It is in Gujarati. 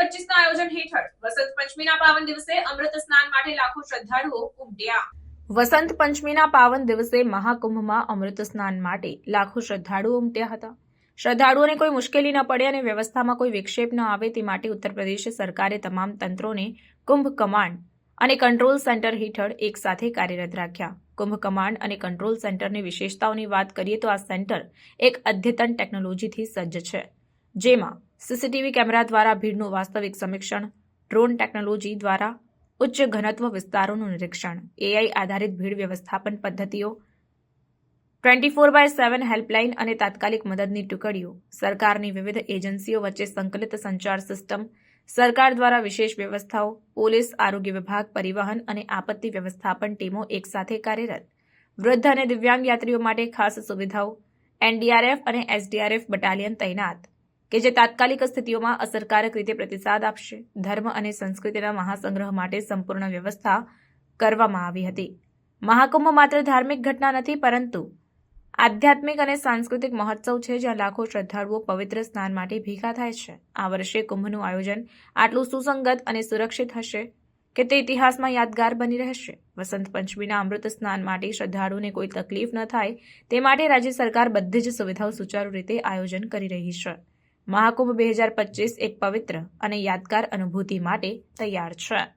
2025ના આયોજન હેઠળ વસંત પંચમીના પાવન દિવસે અમૃત સ્નાન માટે લાખો શ્રદ્ધાળુઓ ઉમટ્યા। વસંત પંચમીના પાવન દિવસે મહાકુંભમાં અમૃત સ્નાન માટે લાખો શ્રદ્ધાળુઓ ઉમટ્યા હતા। શ્રદ્ધાળુઓને કોઈ મુશ્કેલી ન પડે અને વ્યવસ્થામાં કોઈ વિક્ષેપ ન આવે તે માટે ઉત્તર પ્રદેશ સરકારે તમામ તંત્રોને કુંભ કમાન્ડ અને કંટ્રોલ સેન્ટર હેઠળ એક સાથે કાર્યરત રાખ્યા। કુંભ કમાન્ડ અને કંટ્રોલ સેન્ટરની વિશેષતાઓની વાત કરીએ તો આ સેન્ટર એક અદ્યતન ટેકનોલોજીથી સજ્જ છે, જેમાં સીસીટીવી કેમેરા દ્વારા ભીડનું વાસ્તવિક સમીક્ષણ, ડ્રોન ટેકનોલોજી દ્વારા ઉચ્ચ ઘનત્વ વિસ્તારોનું નિરીક્ષણ, એઆઈ આધારિત ભીડ વ્યવસ્થાપન પદ્ધતિઓ, 24/7 હેલ્પલાઇન અને તાત્કાલિક મદદની ટુકડીઓ, સરકારની વિવિધ એજન્સીઓ વચ્ચે સંકલિત સંચાર સિસ્ટમ, સરકાર દ્વારા વિશેષ વ્યવસ્થાઓ, પોલીસ, આરોગ્ય વિભાગ, પરિવહન અને આપત્તિ વ્યવસ્થાપન ટીમો એકસાથે કાર્યરત, વૃદ્ધ અને દિવ્યાંગ યાત્રીઓ માટે ખાસ સુવિધાઓ, એનડીઆરએફ અને એસડીઆરએફ બટાલિયન તૈનાત કે જે તાત્કાલિક સ્થિતિઓમાં અસરકારક રીતે પ્રતિસાદ આપશે। ધર્મ અને સંસ્કૃતિના મહાસંગ્રહ માટે સંપૂર્ણ વ્યવસ્થા કરવામાં આવી હતી। મહાકુંભ માત્ર ધાર્મિક ઘટના નથી, પરંતુ આધ્યાત્મિક અને સાંસ્કૃતિક મહોત્સવ છે, જ્યાં લાખો શ્રદ્ધાળુઓ પવિત્ર સ્નાન માટે ભેગા થાય છે। આ વર્ષે કુંભનું આયોજન આટલું સુસંગત અને સુરક્ષિત હશે કે તે ઇતિહાસમાં યાદગાર બની રહેશે। વસંત પંચમીના અમૃત સ્નાન માટે શ્રદ્ધાળુઓને કોઈ તકલીફ ન થાય તે માટે રાજ્ય સરકાર બધી જ સુવિધાઓ સુચારુ રીતે આયોજન કરી રહી છે। મહાકુંભ 2025 એક પવિત્ર અને યાદગાર અનુભૂતિ માટે તૈયાર છે।